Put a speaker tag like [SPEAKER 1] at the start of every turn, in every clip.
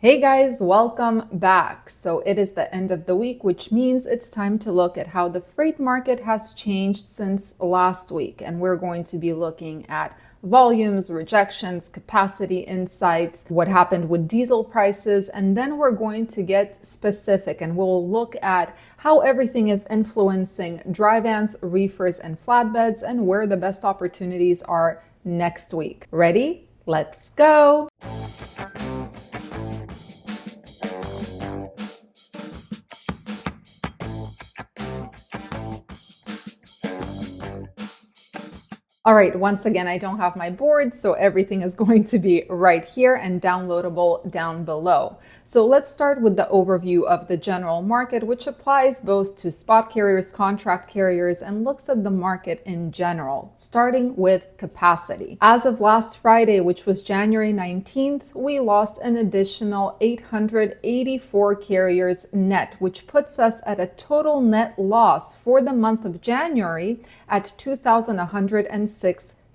[SPEAKER 1] Hey guys, welcome back. So it is the end of the week, which means it's time to look at how the freight market has changed since last week. And we're going to be looking at volumes, rejections, capacity insights, what happened with diesel prices, and then we're going to get specific and we'll look at how everything is influencing dry vans, reefers, and flatbeds, and where the best opportunities are next week. Ready? Let's go! All right, once again, I don't have my board, so everything is going to be right here and downloadable down below. So let's start with the overview of the general market, which applies both to spot carriers, contract carriers, and looks at the market in general, starting with capacity. As of last Friday, which was January 19th, we lost an additional 884 carriers net, which puts us at a total net loss for the month of January at 2,106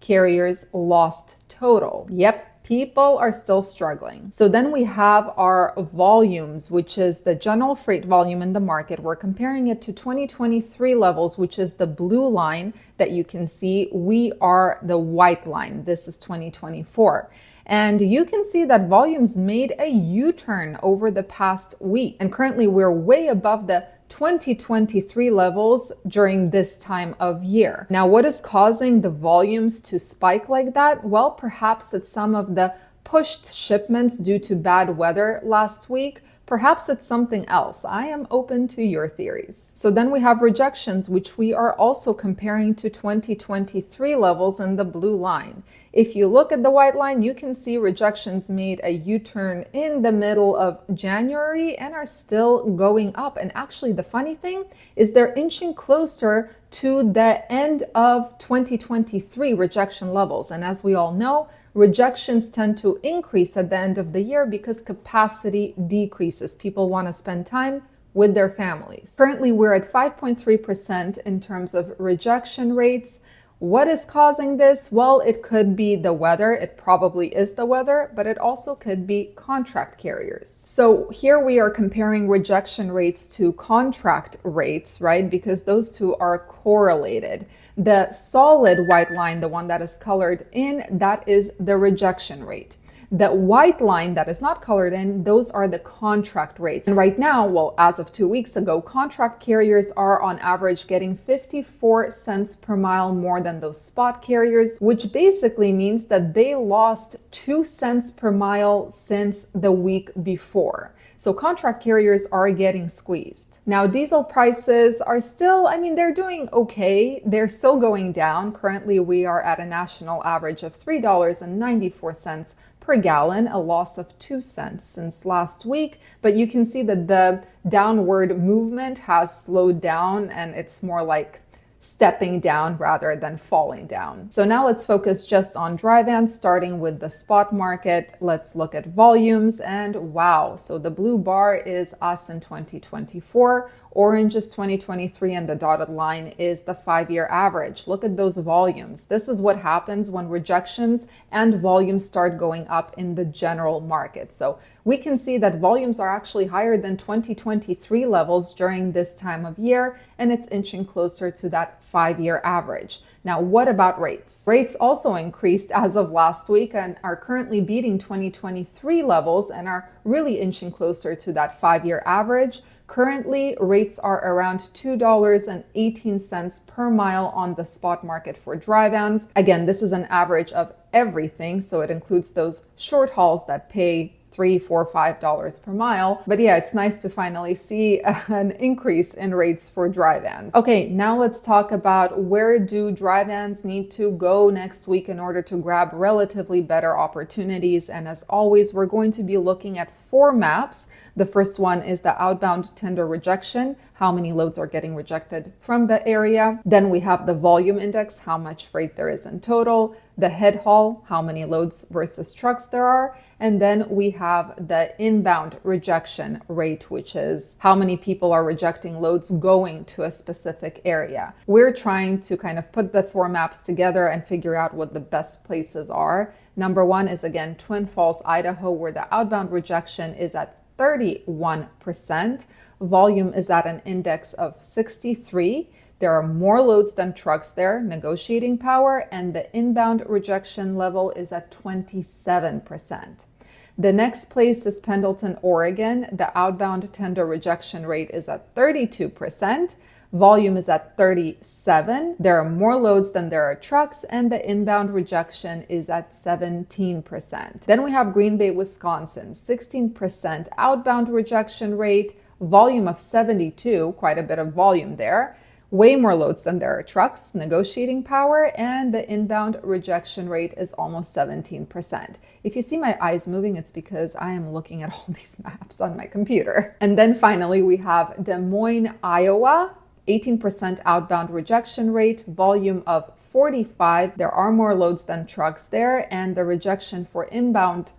[SPEAKER 1] carriers lost total. Yep, people are still struggling. So then we have our volumes, which is the general freight volume in the market. We're comparing it to 2023 levels, which is the blue line that you can see. We are the white line. This is 2024. And you can see that volumes made a U-turn over the past week. And currently we're way above the 2023 levels during this time of year. Now, what is causing the volumes to spike like that? Well, perhaps it's some of the pushed shipments due to bad weather last week. Perhaps it's something else. I am open to your theories. So then we have rejections, which we are also comparing to 2023 levels in the blue line. If you look at the white line, you can see rejections made a U-turn in the middle of January and are still going up. And actually, the funny thing is they're inching closer to the end of 2023 rejection levels. And as we all know, rejections tend to increase at the end of the year because capacity decreases. People want to spend time with their families. Currently, we're at 5.3% in terms of rejection rates. What is causing this? Well, it could be the weather. It probably is the weather, but it also could be contract carriers. So here we are comparing rejection rates to contract rates, right? Because those two are correlated. The solid white line, the one that is colored in, that is the rejection rate. The white line that is not colored in, those are the contract rates. And right now, well, as of 2 weeks ago, contract carriers are on average getting 54 cents per mile more than those spot carriers, which basically means that they lost 2 cents per mile since the week before. So contract carriers are getting squeezed. Now, diesel prices are still, they're doing okay. They're still going down. Currently, we are at a national average of $3.94 per gallon, a loss of 2 cents since last week. But you can see that the downward movement has slowed down and it's more like stepping down rather than falling down. So now let's focus just on dry vans, starting with the spot market. Let's look at volumes and wow. So the blue bar is us in 2024. Orange is 2023 and the dotted line is the 5-year average. Look at those volumes. This is what happens when rejections and volumes start going up in the general market. So we can see that volumes are actually higher than 2023 levels during this time of year, and it's inching closer to that 5-year average. Now, what about rates? Rates also increased as of last week and are currently beating 2023 levels and are really inching closer to that 5-year average. Currently, rates are around $2.18 per mile on the spot market for dry vans. Again, this is an average of everything, so it includes those short hauls that pay $3, $4, $5 per mile. But yeah, it's nice to finally see an increase in rates for dry vans. Okay, now let's talk about where do dry vans need to go next week in order to grab relatively better opportunities. And as always, we're going to be looking at 4 maps. The first one is the outbound tender rejection, how many loads are getting rejected from the area. Then we have the volume index, how much freight there is in total, the head haul, how many loads versus trucks there are, And then we have the inbound rejection rate, which is how many people are rejecting loads going to a specific area. We're trying to kind of put the four maps together and figure out what the best places are. Number one is again Twin Falls, Idaho, where the outbound rejection is at 31%. Volume is at an index of 63. There are more loads than trucks there, negotiating power, and the inbound rejection level is at 27%. The next place is Pendleton, Oregon. The outbound tender rejection rate is at 32%. Volume is at 37. There are more loads than there are trucks, and the inbound rejection is at 17%. Then we have Green Bay, Wisconsin, 16% outbound rejection rate, volume of 72, quite a bit of volume there. Way more loads than there are trucks, negotiating power, and the inbound rejection rate is almost 17%. If you see my eyes moving, it's because I am looking at all these maps on my computer. And then finally, we have Des Moines, Iowa, 18% outbound rejection rate, volume of 45. There are more loads than trucks there, and the rejection for inbound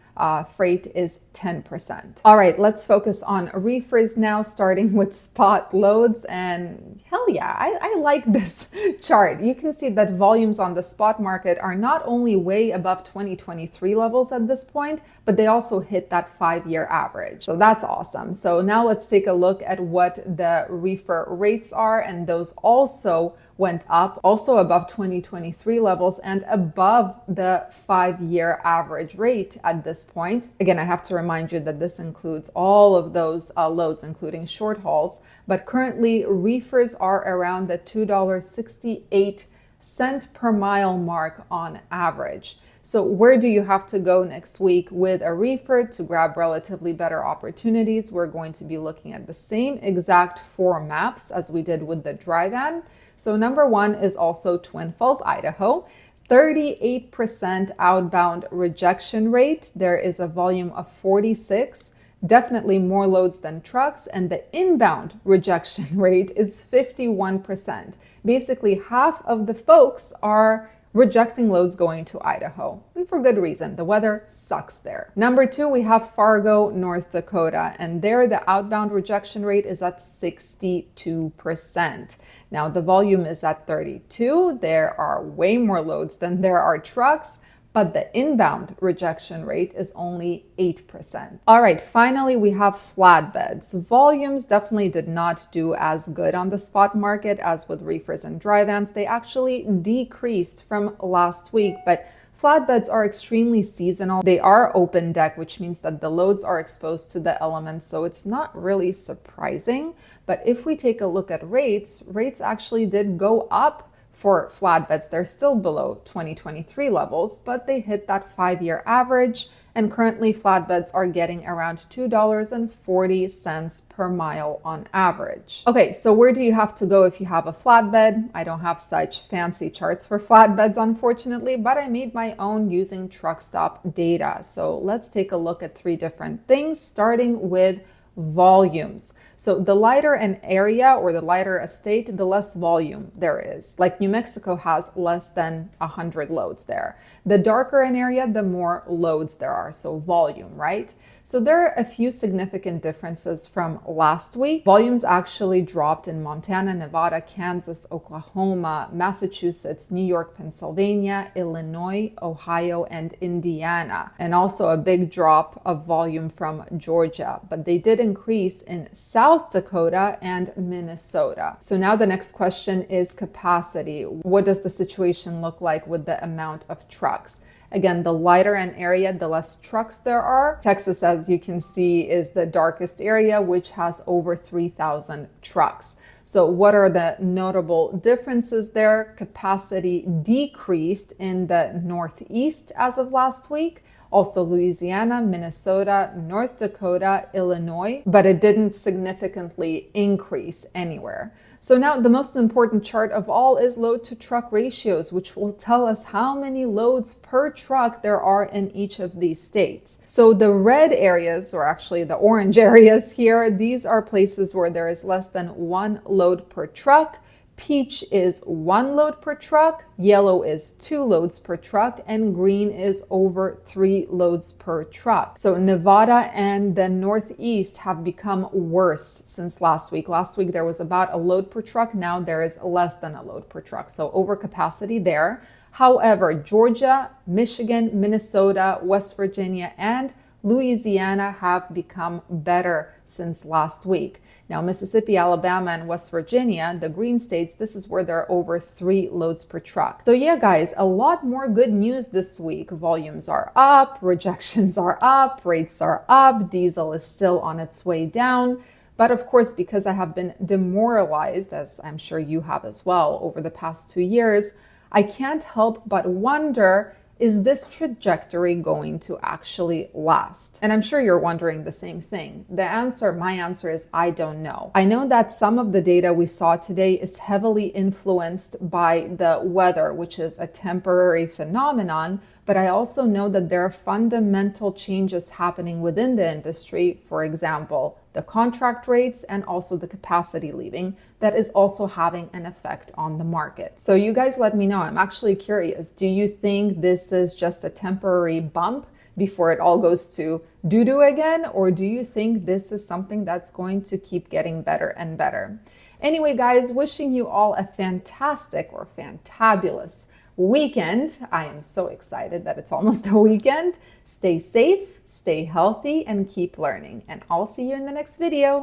[SPEAKER 1] freight is 10%. All right, let's focus on reefers now, starting with spot loads. And hell yeah, I like this chart. You can see that volumes on the spot market are not only way above 2023 levels at this point, but they also hit that 5-year average. So that's awesome. So now let's take a look at what the reefer rates are, and those also went up, also above 2023 levels and above the 5-year average rate at this point. Again, I have to remind you that this includes all of those loads, including short hauls, but currently reefers are around the $2.68 per mile mark on average. So where do you have to go next week with a reefer to grab relatively better opportunities? We're going to be looking at the same exact 4 maps as we did with the dry van. So number one is also Twin Falls, Idaho, 38% outbound rejection rate. There is a volume of 46, definitely more loads than trucks, and the inbound rejection rate is 51%. Basically, half of the folks are rejecting loads going to Idaho, and for good reason. The weather sucks there. Number 2, we have Fargo, North Dakota, and there the outbound rejection rate is at 62%. Now the volume is at 32. There are way more loads than there are trucks, but the inbound rejection rate is only 8%. All right, finally, we have flatbeds. Volumes definitely did not do as good on the spot market as with reefers and dry vans. They actually decreased from last week, but flatbeds are extremely seasonal. They are open deck, which means that the loads are exposed to the elements, so it's not really surprising. But if we take a look at rates actually did go up for flatbeds. They're still below 2023 levels, but they hit that 5-year average, and currently flatbeds are getting around $2.40 per mile on average. Okay, so where do you have to go if you have a flatbed? I don't have such fancy charts for flatbeds, unfortunately, but I made my own using truck stop data. So let's take a look at 3 different things, starting with volumes. So the lighter an area or the lighter a state, the less volume there is. Like New Mexico has less than 100 loads there. The darker an area, the more loads there are, so volume, right? So there are a few significant differences from last week. Volumes actually dropped in Montana, Nevada, Kansas, Oklahoma, Massachusetts, New York, Pennsylvania, Illinois, Ohio, and Indiana. And also a big drop of volume from Georgia, but they did increase in South Dakota and Minnesota. So now the next question is capacity. What does the situation look like with the amount of trucks? Again, the lighter an area, the less trucks there are. Texas, as you can see, is the darkest area, which has over 3,000 trucks. So what are the notable differences there? Capacity decreased in the Northeast as of last week. Also Louisiana, Minnesota, North Dakota, Illinois, but it didn't significantly increase anywhere. So now the most important chart of all is load to truck ratios, which will tell us how many loads per truck there are in each of these states. So the red areas, or actually the orange areas here, these are places where there is less than 1 load per truck. Peach is 1 load per truck, yellow is 2 loads per truck, and green is over 3 loads per truck. So Nevada and the Northeast have become worse since last week. Last week there was about a load per truck. Now there is less than a load per truck. So overcapacity there. However, Georgia, Michigan, Minnesota, West Virginia, and Louisiana have become better since last week. Now, Mississippi, Alabama, and West Virginia, the green states, this is where there are over 3 loads per truck. So yeah, guys, a lot more good news this week. Volumes are up, rejections are up, rates are up, diesel is still on its way down. But of course, because I have been demoralized, as I'm sure you have as well, over the past 2 years, I can't help but wonder, is this trajectory going to actually last? And I'm sure you're wondering the same thing. My answer is I don't know. I know that some of the data we saw today is heavily influenced by the weather, which is a temporary phenomenon, but I also know that there are fundamental changes happening within the industry. For example, the contract rates and also the capacity leaving that is also having an effect on the market. So you guys let me know. I'm actually curious. Do you think this is just a temporary bump before it all goes to doo-doo again? Or do you think this is something that's going to keep getting better and better? Anyway, guys, wishing you all a fantastic or fantabulous weekend. I am so excited that it's almost a weekend. Stay safe, stay healthy, and keep learning. And I'll see you in the next video.